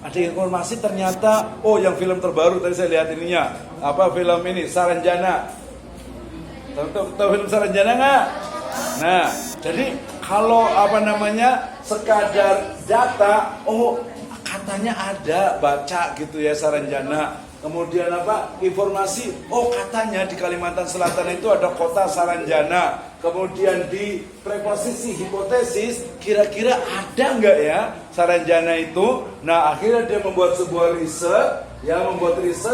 ada informasi ternyata, oh yang film terbaru tadi saya lihat ininya, film ini Saranjana. Tahu film Saranjana nggak? Nah, jadi kalau sekadar data, oh katanya ada, baca gitu ya Saranjana. Kemudian informasi, oh katanya di Kalimantan Selatan itu ada kota Saranjana. Kemudian di preposisi hipotesis, kira-kira ada nggak ya Saranjana itu? Nah akhirnya dia membuat sebuah riset,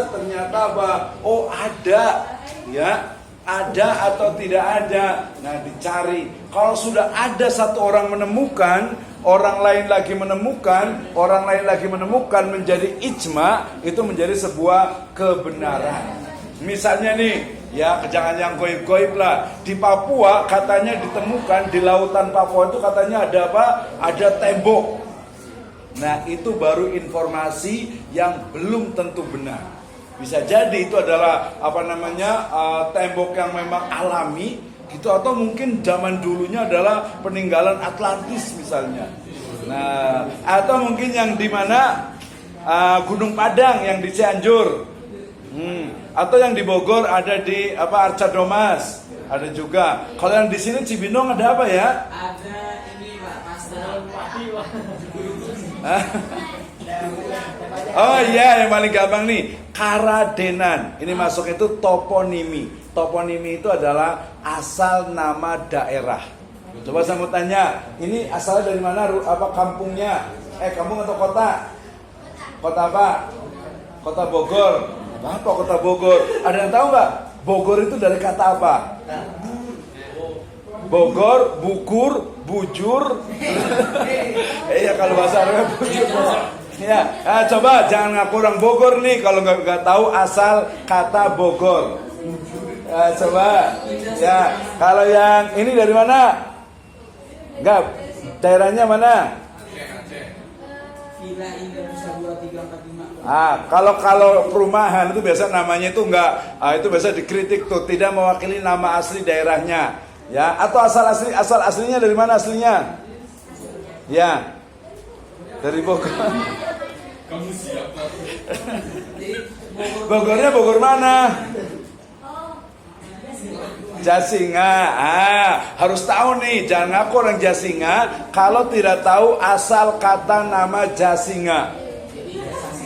ternyata oh ada, ya. Ada atau tidak ada. Nah dicari. Kalau sudah ada satu orang menemukan, orang lain lagi menemukan menjadi ijma, itu menjadi sebuah kebenaran. Misalnya nih, ya jangan yang goib-goib lah. Di Papua katanya ditemukan, di lautan Papua itu katanya ada ada tembok. Nah itu baru informasi yang belum tentu benar. Bisa jadi itu adalah tembok yang memang alami gitu, atau mungkin zaman dulunya adalah peninggalan Atlantis misalnya. Nah, atau mungkin yang di mana Gunung Padang yang di Cianjur. Atau yang di Bogor ada di Arca Domas. Ada juga. Kalau yang di sini Cibinong ada apa ya? Ada ini Pak, Pastel Padi. Oh iya, yang paling gampang nih, Karadenan. Ini masuk itu toponimi. Toponimi itu adalah asal nama daerah. Coba saya mau tanya, ini asalnya dari mana? Kampungnya? Kampung atau kota? Kota apa? Kota Bogor. Apa kota Bogor? Ada yang tahu nggak? Bogor itu dari kata apa? Bogor, bukur, bujur. Iya kalau bahasa Arabnya bujur. Ya, coba jangan ngaku orang Bogor nih kalau nggak tahu asal kata Bogor. Coba, ya kalau yang ini dari mana? Enggak, daerahnya mana? Villa Indonesia 2345. Kalau perumahan itu biasa namanya itu enggak, itu biasa dikritik tuh, tidak mewakili nama asli daerahnya. Ya, atau asal aslinya dari mana aslinya? Ya. Dari Bogor. Kamu siapa? Bogornya Bogor mana? Jasinga. Harus tahu nih, jangan ngaku orang Jasinga kalau tidak tahu asal kata nama Jasinga.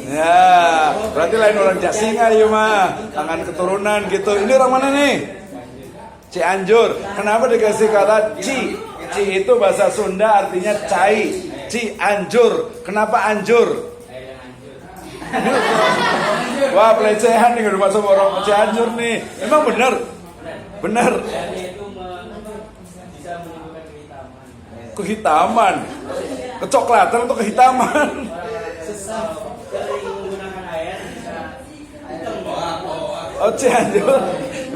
Ya, berarti lain orang Jasinga ya mah, tangan keturunan gitu. Ini orang mana nih? Cianjur. Kenapa dikasih kata Ci? Ci itu bahasa Sunda artinya cai. Cianjur. Kenapa anjur? Wah pelecehan nih rumah sama orang Cianjur nih. Emang benar? Benar. Kehitaman. Kecoklatan atau kehitaman? Oh Cianjur.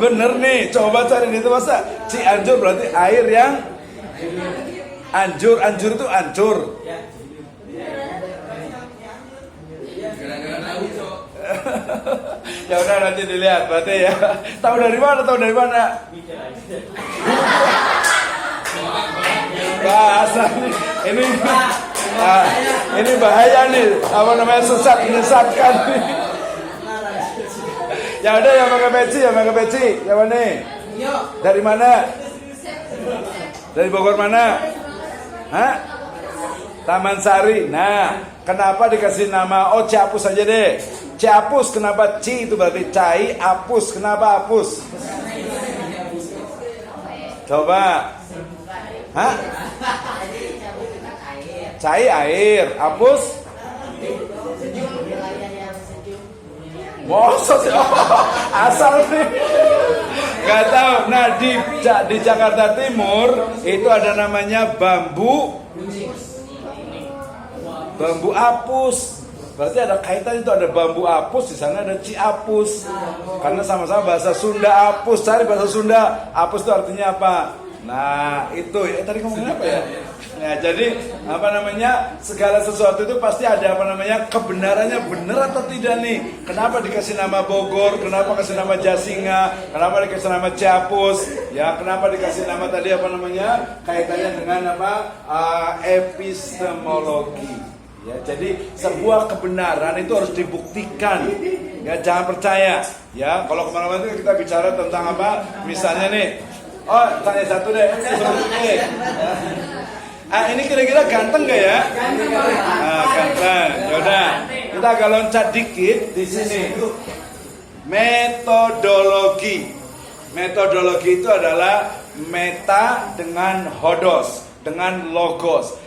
Bener nih. Coba cari itu masa Cianjur berarti air yang anjur itu ancur. Ya udah nanti dilihat berarti ya. Tahu dari mana? Bahasa nih. Ini bahaya nih. Menyesatkan nih. Ya udah yang pakai peci. Yang mana? Dari mana? Dari Bogor mana? Taman Sari. Nah, kenapa dikasih nama? Oh, Ciapus aja deh. Ciapus kenapa Ci itu berarti cai, apus kenapa apus? Coba. Cai air, apus? Mosok asal nih. Gak tahu. Nah di Jakarta Timur itu ada namanya bambu apus. Berarti ada kaitan itu, ada bambu apus, di sana ada Ciapus. Karena sama-sama bahasa Sunda apus. Cari bahasa Sunda apus itu artinya apa? Nah itu tadi ngomongin apa ya? Nah jadi segala sesuatu itu pasti ada kebenarannya, benar atau tidak nih? Kenapa dikasih nama Bogor? Kenapa kasih nama Jasinga? Kenapa dikasih nama Ciapus? Ya kenapa dikasih nama tadi kaitannya dengan epistemologi. Ya, jadi sebuah kebenaran itu harus dibuktikan. Ya, jangan percaya. Ya, kalau kemana-mana itu kita bicara tentang apa? Misalnya nih, oh tanya satu deh. Ini kira-kira ganteng gak ya? Ganteng. Yaudah, kita agak loncat dikit di sini. Metodologi. Metodologi itu adalah meta dengan hodos, dengan logos.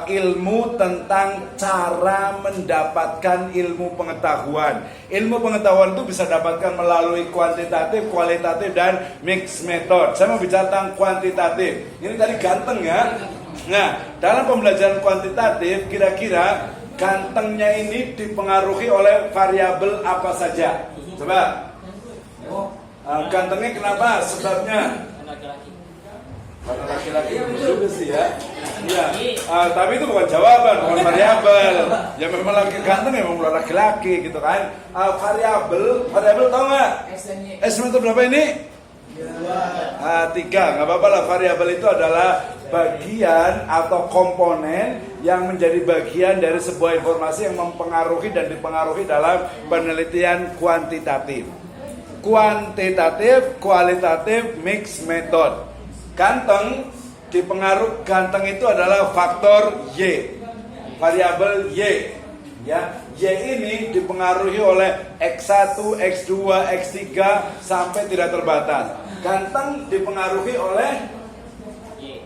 Ilmu tentang cara mendapatkan ilmu pengetahuan. Ilmu pengetahuan itu bisa dapatkan melalui kuantitatif, kualitatif, dan mixed method. Saya mau bicara tentang kuantitatif. Ini tadi ganteng ya. Nah, dalam pembelajaran kuantitatif, kira-kira gantengnya ini dipengaruhi oleh variabel apa saja? Coba. Gantengnya kenapa? Sebabnya? Karena laki-laki juga sih ya. Iya. Tapi itu bukan jawaban, bukan variabel. Ya memang laki ganteng ya memang laki-laki gitu kan. Variabel tahu nggak? S-nya itu berapa ini? 3. Nggak apa-apa lah. Variabel itu adalah bagian atau komponen yang menjadi bagian dari sebuah informasi yang mempengaruhi dan dipengaruhi dalam penelitian kuantitatif. Kuantitatif, kualitatif, mixed method. Ganteng itu adalah faktor Y, variabel Y. Ya, Y ini dipengaruhi oleh X1, X2, X3 sampai tidak terbatas. Ganteng dipengaruhi oleh Y.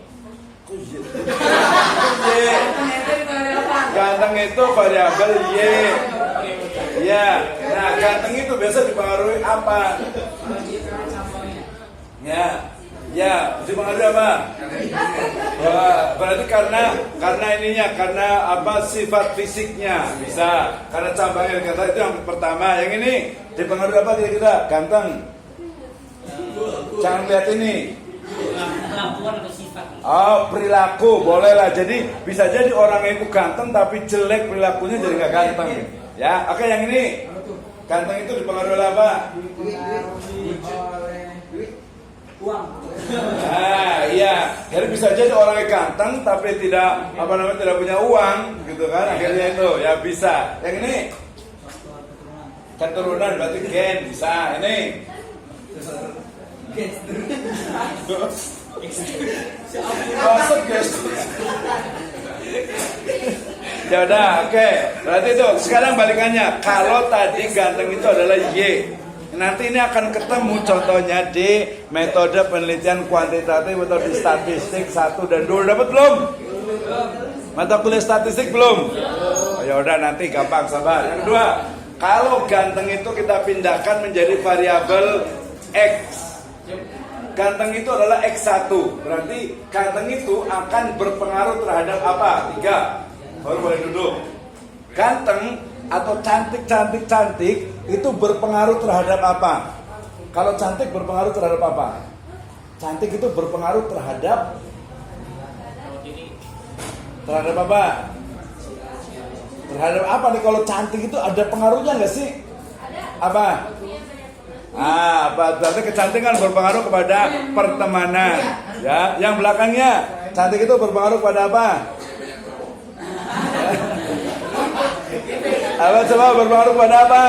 Ganteng itu variabel Y. Ya, nah ganteng itu biasa dipengaruhi apa? Ya, dipengaruhi apa? Berarti karena apa sifat fisiknya bisa, karena cabangnya kata itu yang pertama. Yang ini dipengaruhi apa kira-kira? Ganteng. Jangan lihat ini. Perilaku boleh lah. Jadi bisa jadi orang itu ganteng tapi jelek perilakunya jadi nggak ganteng. Ya, oke yang ini. Ganteng itu dipengaruhi oleh apa? Uang. Iya. Jadi bisa jadi orang yang ganteng tapi tidak tidak punya uang, gitu kan? Akhirnya itu ya bisa. Yang ini keturunan berarti gen bisa. Ini masuk guys. Ya udah, oke. Berarti itu sekarang balikannya. Kalau tadi ganteng itu adalah Y. Nanti ini akan ketemu contohnya di metode penelitian kuantitatif atau di statistik 1 dan 2. Dapat belum? Mata kuliah statistik belum? Ya udah nanti gampang, sabar. Yang kedua, kalau ganteng itu kita pindahkan menjadi variabel X. Ganteng itu adalah X1. Berarti ganteng itu akan berpengaruh terhadap apa? 3. Baru boleh duduk. Ganteng atau cantik itu berpengaruh terhadap apa? Kalau cantik berpengaruh terhadap apa? Cantik itu berpengaruh terhadap apa? Terhadap apa nih? Kalau cantik itu ada pengaruhnya nggak sih? Apa? Berarti kecantikan berpengaruh kepada pertemanan. Ya, yang belakangnya cantik itu berpengaruh kepada apa? Coba berpengaruh pada apa?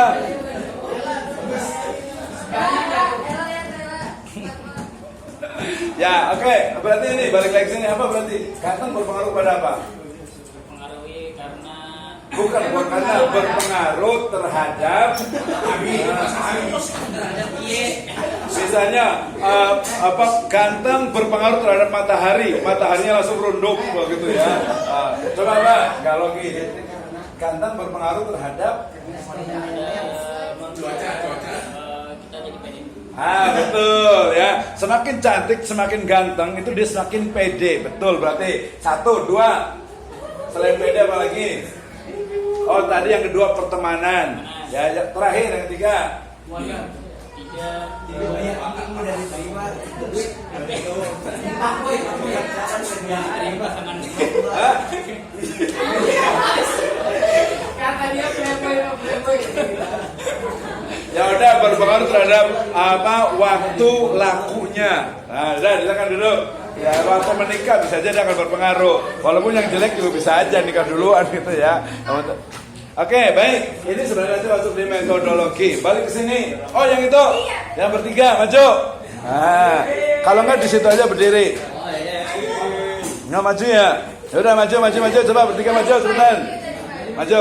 Ya, oke. Berarti ini balik lagi sini apa berarti? Ganteng berpengaruh pada apa? Berpengaruhi karena Bukan karena berpengaruh terhadap misalnya ganteng berpengaruh terhadap matahari, mataharinya langsung rundup begitu ya. Coba Pak, kalau gini ganteng berpengaruh terhadap cuaca kita jadi pede. Betul ya. Semakin cantik, semakin ganteng itu dia semakin pede. Betul, berarti 1, 2. Selain pede apa lagi? Oh, tadi yang kedua pertemanan. Ya, terakhir yang ketiga. Ya udah berpengaruh terhadap waktu lakunya. Nah, udah silakan duduk. Ya waktu menikah bisa aja dia akan berpengaruh. Walaupun yang jelek juga bisa aja nikah duluan gitu ya. Oke, baik. Ini sebenarnya masuk di metodologi. Balik ke sini. Oh, yang itu. Yang bertiga, maju. Nah, kalau enggak di situ aja berdiri. Nggak maju ya. Ya udah maju. Coba bertiga maju cepetan. Maju.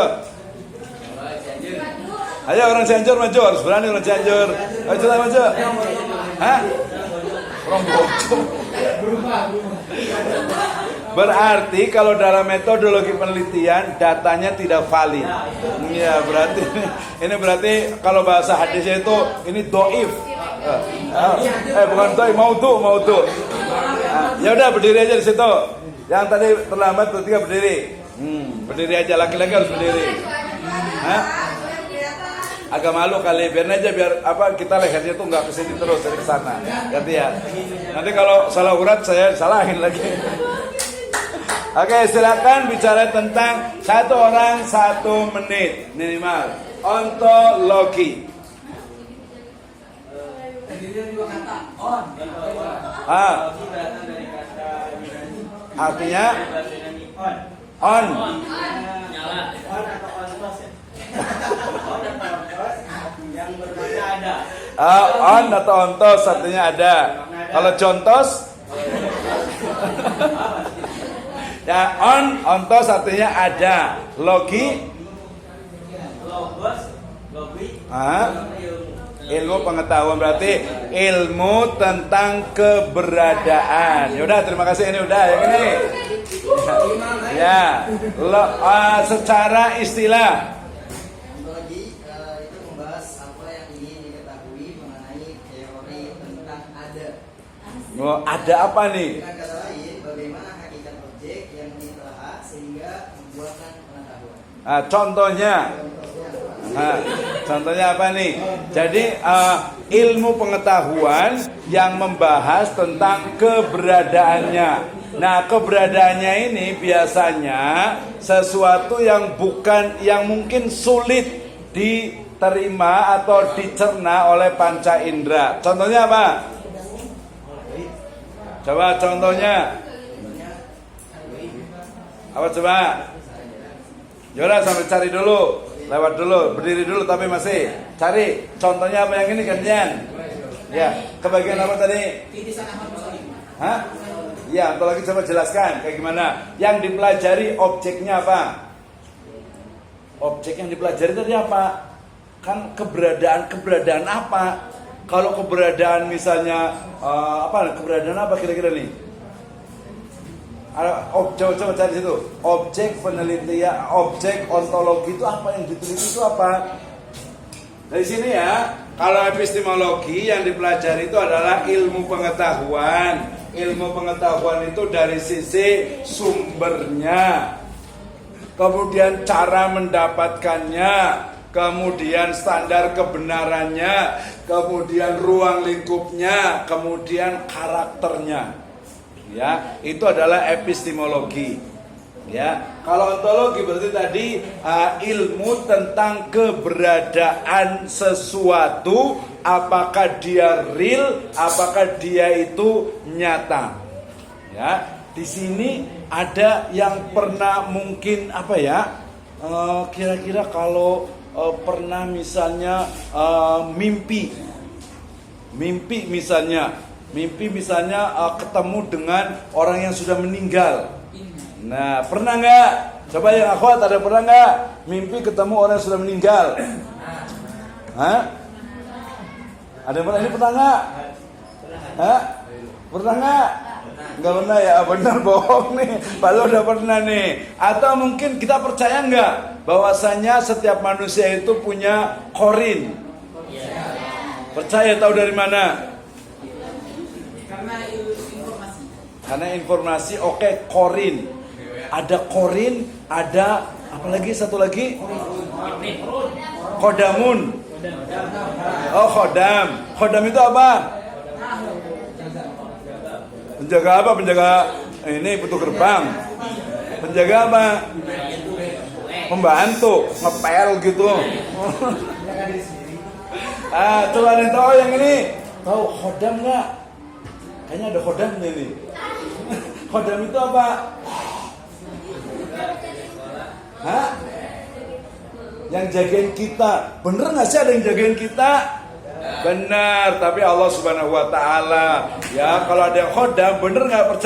Ayo orang Cianjur maju, harus berani orang Cianjur. Ayo cepetan maju. Hah? Orang bocor. Berarti kalau dalam metodologi penelitian datanya tidak valid. Iya, berarti ini berarti kalau bahasa hadisnya itu ini doif. Bukan doif, mau tuh. Ya udah berdiri aja di situ. Yang tadi terlambat bertiga berdiri. Berdiri aja, laki-laki harus berdiri. Hah? Agak malu kali, biar kita lehernya tuh nggak kesini terus dari kesana. Ganti ya. Nanti kalau salah urat saya salahin lagi. Oke, silakan bicara tentang 1 orang 1 menit minimal. Ontologi. Artinya on. On atau ontos artinya ada. Kalau contos ya ontos artinya ada. Logi ilmu pengetahuan, berarti ilmu tentang keberadaan. Yaudah, terima kasih, ini udah yang ini. Ya, secara istilah Ontologi itu membahas apa yang ingin diketahui mengenai teori tentang ada. Ada apa nih? Dengan kata lain, bagaimana hakikat objek yang ditelaah sehingga membuahkan pengetahuan. Contohnya apa nih? Jadi ilmu pengetahuan yang membahas tentang keberadaannya. Nah, keberadaannya ini biasanya sesuatu yang mungkin sulit diterima atau dicerna oleh panca indera. Contohnya apa? Coba contohnya. Apa coba? Yaudah sampai cari dulu. Lewat dulu, berdiri dulu tapi masih cari. Contohnya apa yang ini gantian? Ya, kebagian apa tadi? Hah? Ya, atau lagi coba jelaskan kayak gimana. Yang dipelajari objeknya apa? Objek yang dipelajari tadi apa? Kan keberadaan apa? Kalau keberadaan misalnya keberadaan apa kira-kira nih? Coba cari situ. Objek penelitian, objek ontologi itu apa, yang diteliti itu apa? Dari sini ya. Kalau epistemologi yang dipelajari itu adalah ilmu pengetahuan. Ilmu pengetahuan itu dari sisi sumbernya, kemudian cara mendapatkannya, kemudian standar kebenarannya, kemudian ruang lingkupnya, kemudian karakternya. Ya, itu adalah epistemologi. Ya, kalau ontologi berarti tadi ilmu tentang keberadaan sesuatu, apakah dia real, apakah dia itu nyata. Ya, di sini ada yang pernah mungkin kira-kira kalau pernah misalnya mimpi misalnya ketemu dengan orang yang sudah meninggal. Nah, pernah nggak? Coba yang akhwat ada pernah nggak mimpi ketemu orang yang sudah meninggal? Hah? Ada yang pernah? Ini pernah nggak? Hah? Pernah nggak? Nggak pernah ya? Benar, bohong nih. Padahal udah pernah nih. Atau mungkin kita percaya nggak bahwasanya setiap manusia itu punya korin? Percaya, tahu dari mana? Karena informasi. Oke, korin. Ada korin, ada apalagi satu lagi? Kodamun. Oh, kodam. Kodam itu apa? Penjaga apa? Penjaga ini pintu gerbang. Penjaga apa? Pembantu, ngepel gitu. Coba ada yang tahu yang ini? Tahu kodam nggak? Kayaknya ada kodam ini. Khodam itu apa? Hah? Yang jagain kita. Bener nggak sih ada yang jagain kita? Benar, tapi Allah Subhanahu wa taala. Ya, kalau ada yang khodam, bener nggak percaya?